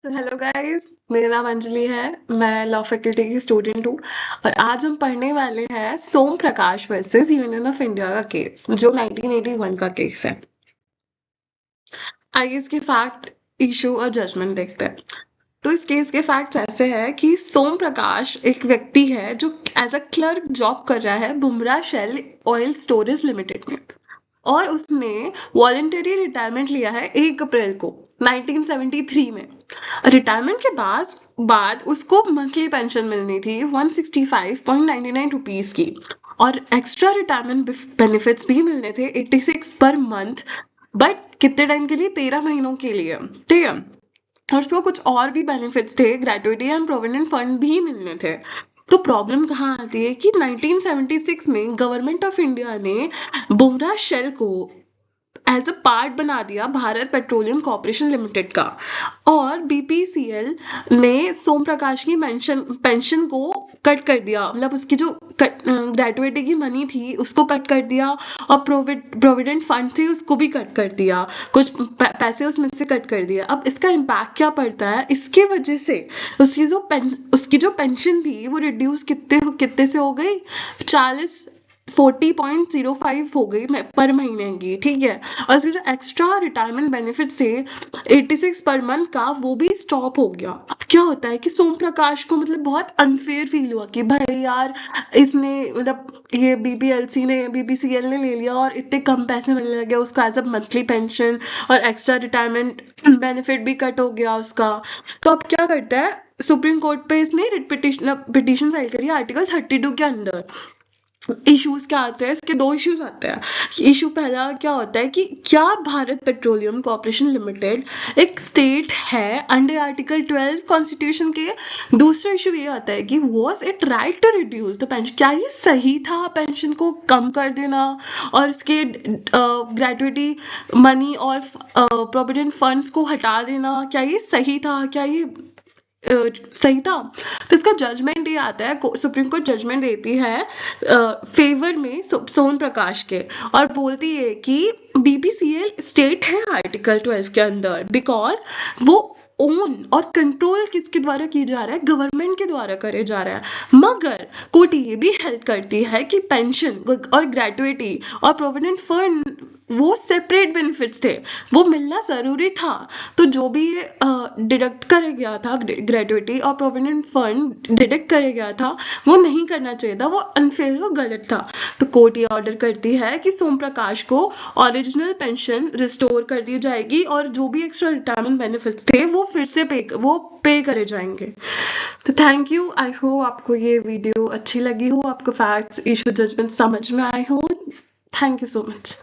तो hello guys, मेरा नाम अंजलि है। मैं लॉ फैकल्टी की स्टूडेंट हूँ और आज हम पढ़ने वाले हैं सोम प्रकाश वर्सेस यूनियन ऑफ इंडिया का केस, जो 1981 का केस है। आइए इसके फैक्ट, इशू और जजमेंट देखते हैं। तो इस केस के फैक्ट्स ऐसे हैं कि सोम प्रकाश एक व्यक्ति है जो एज अ क्लर्क जॉब कर रहा है Bumrah shell oil storage limited में, और उसने वॉलंटरी रिटायरमेंट लिया है 1 अप्रैल को 1973 में। रिटायरमेंट के बाद उसको मंथली पेंशन मिलनी थी 165.99 रुपीस की, और एक्स्ट्रा रिटायरमेंट बेनिफिट्स भी मिलने थे 86 पर मंथ, बट कितने टाइम के लिए? 13 महीनों के लिए, ठीक है। और उसको कुछ और भी बेनिफिट्स थे, ग्रेट्युटी एंड प्रोविडेंट फंड भी मिलने थे। तो प्रॉब्लम कहाँ आती है कि 1976 में गवर्नमेंट ऑफ इंडिया ने बुमरा शेल को एज अ पार्ट बना दिया भारत पेट्रोलियम कॉर्पोरेशन लिमिटेड का, और बीपीसीएल ने सोम प्रकाश की पेंशन को कट कर दिया, मतलब उसकी जो ग्रेजुएटी की मनी थी उसको कट कर दिया, और प्रोविडेंट फंड थे उसको भी कट कर दिया, कुछ पैसे उसमें से कट कर दिया। अब इसका इम्पैक्ट क्या पड़ता है? इसके वजह से उसकी जो पेंशन थी वो रिड्यूस कितने से हो गई? 40.05 हो गई पर महीने की, ठीक है। और उसके जो एक्स्ट्रा रिटायरमेंट बेनिफिट से 86 पर मंथ का, वो भी स्टॉप हो गया। अब क्या होता है कि सोम प्रकाश को मतलब बहुत अनफेयर फील हुआ कि भाई यार, इसने मतलब ये बीपीसीएल ने ले लिया और इतने कम पैसे मिलने लगे उसको एज अ मंथली पेंशन, और एक्स्ट्रा रिटायरमेंट बेनिफिट भी कट हो गया उसका। तो अब क्या करता है, सुप्रीम कोर्ट पे इसने रिट पिटीशन फाइल करी आर्टिकल 32 के अंदर। इश्यूज क्या आते हैं? इसके दो इश्यूज आते हैं। इशू पहला क्या होता है कि क्या भारत पेट्रोलियम कॉर्पोरेशन लिमिटेड एक स्टेट है अंडर आर्टिकल 12 कॉन्स्टिट्यूशन के। दूसरा इशू ये आता है कि was it right to reduce the pension, क्या ये सही था पेंशन को कम कर देना और इसके ग्रेजुएटी मनी और प्रोविडेंट फंड्स को हटा देना? क्या ये सही था? क्या ये सही था? तो इसका जजमेंट ये आता है, सुप्रीम कोर्ट जजमेंट देती है फेवर में सोम प्रकाश के, और बोलती है कि बीपीसीएल स्टेट है आर्टिकल 12 के अंदर, बिकॉज वो ओन और कंट्रोल किसके द्वारा की जा रहा है? गवर्नमेंट के द्वारा करे जा रहा है। मगर कोर्ट ये भी हेल्प करती है कि पेंशन और ग्रेजुएटी और प्रोविडेंट फंड वो सेपरेट बेनिफिट्स थे, वो मिलना ज़रूरी था। तो जो भी डिडक्ट करे गया था, ग्रेजुएटी और प्रोविडेंट फंड डिडक्ट करे गया था, वो नहीं करना चाहिए था, वो अनफेयर और गलत था। तो कोर्ट ये ऑर्डर करती है कि सोम प्रकाश को ओरिजिनल पेंशन रिस्टोर कर दी जाएगी, और जो भी एक्स्ट्रा रिटायरमेंट बेनिफिट्स थे वो फिर से पे करे जाएंगे। तो थैंक यू। आई होप आपको ये वीडियो अच्छी लगी हो, आपको फैक्ट्स, इशू, जजमेंट समझ में आए हो। Thank you so much.